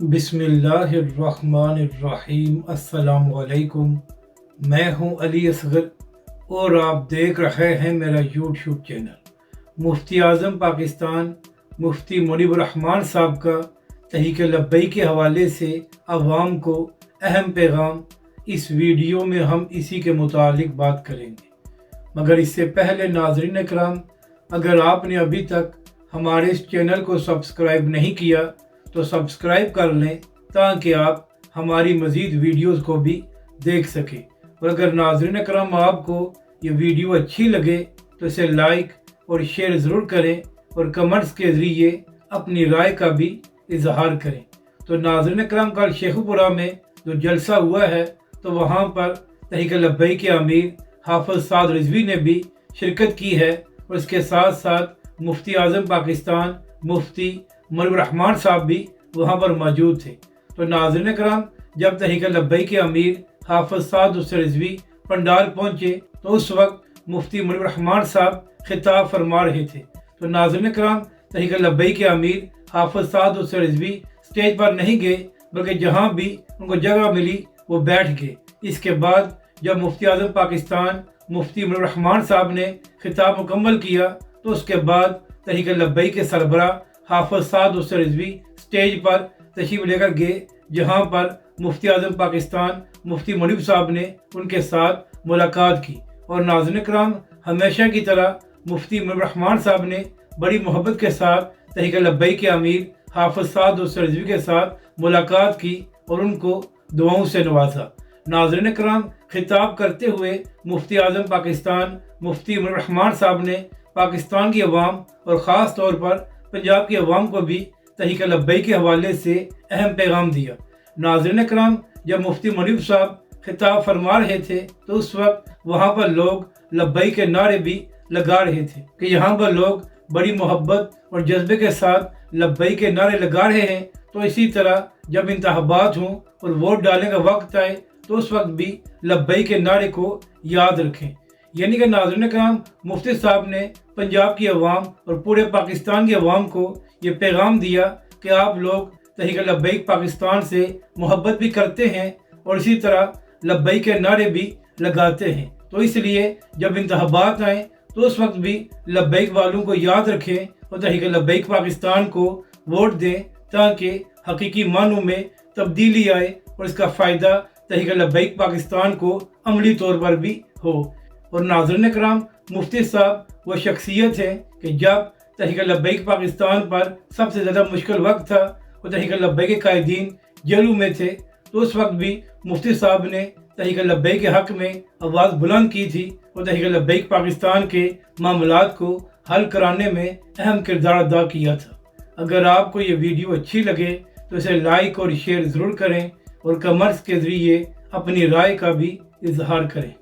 बिस्मिल्लाहिर्रहमानिर्रहीम। अस्सलाम वालेकुम। मैं हूं अली असगर और आप देख रहे हैं मेरा यूट्यूब चैनल। मुफ्ती आज़म पाकिस्तान मुफ्ती मुनीब रहमान साहब का तहरीक लब्बैक के हवाले से अवाम को अहम पैगाम, इस वीडियो में हम इसी के मुतालिक बात करेंगे। मगर इससे पहले नाज़रीन इकराम, अगर आपने अभी तक हमारे इस चैनल को सब्सक्राइब नहीं किया तो सब्सक्राइब कर लें ताकि आप हमारी मज़ीद वीडियोस को भी देख सकें। और अगर नाज़रीन इकराम आपको ये वीडियो अच्छी लगे तो इसे लाइक और शेयर ज़रूर करें और कमेंट्स के ज़रिए अपनी राय का भी इजहार करें। तो नाज़रीन इकराम, कल शेखुपुरा में जो जलसा हुआ है तो वहाँ पर तहरीक लब्बैक के अमीर हाफ़िज़ साद रिज़वी ने भी शिरकत की है और इसके साथ साथ मुफ्ती आज़म पाकिस्तान मुफ्ती मुनीब रहमान साहब भी वहाँ पर मौजूद थे। तो नाज़रीन इकराम, जब तहरीक लब्बैक के अमीर हाफ़िज़ साद रिज़वी पंडाल पहुँचे तो उस वक्त मुफ्ती मुनीब रहमान साहब खिताब फरमा रहे थे। तो नाज़रीन इकराम, तहरीक लब्बैक के अमीर हाफ़िज़ साद रिज़वी स्टेज पर नहीं गए बल्कि जहाँ भी उनको जगह मिली वो बैठ गए। इसके बाद जब मुफ्ती आज़म पाकिस्तान मुफ्ती मुनीब रहमान साहब ने खिताब मुकम्मल किया तो उसके बाद तहरीक लब्बैक के सरबरा हाफ़िज़ साद रिज़वी स्टेज पर तशरीफ़ लेकर गए, जहाँ पर मुफ्ती आज़म पाकिस्तान मुफ्ती मुनीब साहब ने उनके साथ मुलाकात की। और नाज़रीन इकराम, हमेशा की तरह मुफ्ती मुनीब रहमान साहब ने बड़ी मोहब्बत के साथ तहरीक लब्बैक के अमीर हाफ़िज़ साद रिज़वी के साथ मुलाकात की और उनको दुआओं से नवाजा। नाज़रीन इकराम, खिताब करते हुए मुफ्ती आज़म पाकिस्तान मुफ्ती मुनीब रहमान साहब ने पाकिस्तान की अवाम और ख़ास तौर पर पंजाब की अवाम को भी तहरीक लब्बैक के हवाले से अहम पैगाम दिया। नाज़रीन इकराम, जब मुफ्ती मुनीब साहब खिताब फरमा रहे थे तो उस वक्त वहाँ पर लोग लब्बैक के नारे भी लगा रहे थे कि यहाँ पर लोग बड़ी मोहब्बत और जज्बे के साथ लब्बैक के नारे लगा रहे हैं। तो इसी तरह जब इंतखाबात हों और वोट डालने का वक्त आए तो उस वक्त भी लब्बैक के नारे को याद रखें। यानी कि नाज़रीन इकराम, मुफ्ती साहब ने पंजाब की अवाम और पूरे पाकिस्तान की अवाम को ये पैगाम दिया कि आप लोग तहरीक लब्बैक पाकिस्तान से मोहब्बत भी करते हैं और इसी तरह लब्बैक के नारे भी लगाते हैं। तो इसलिए जब इंतखाबात आए तो उस वक्त भी लब्बैक वालों को याद रखें और तहरीक लब्बैक पाकिस्तान को वोट दें ताकि हकीकी मानों में तब्दीली आए और इसका फ़ायदा तहरीक लब्बैक पाकिस्तान को अमली तौर पर भी हो। और नाज़रीन इकराम, मुफ्ती साहब वो शख्सियत है कि जब तहरीक लब्बैक पाकिस्तान पर सबसे ज़्यादा मुश्किल वक्त था और तहरीक लब्बैक के कायदीन जेलों में थे तो उस वक्त भी मुफ्ती साहब ने तहरीक लब्बैक के हक़ में आवाज़ बुलंद की थी और तहरीक लब्बैक पाकिस्तान के मामलात को हल कराने में अहम किरदार अदा किया था। अगर आपको ये वीडियो अच्छी लगे तो इसे लाइक और शेयर ज़रूर करें और कमेंट्स के ज़रिए अपनी राय का भी इजहार करें।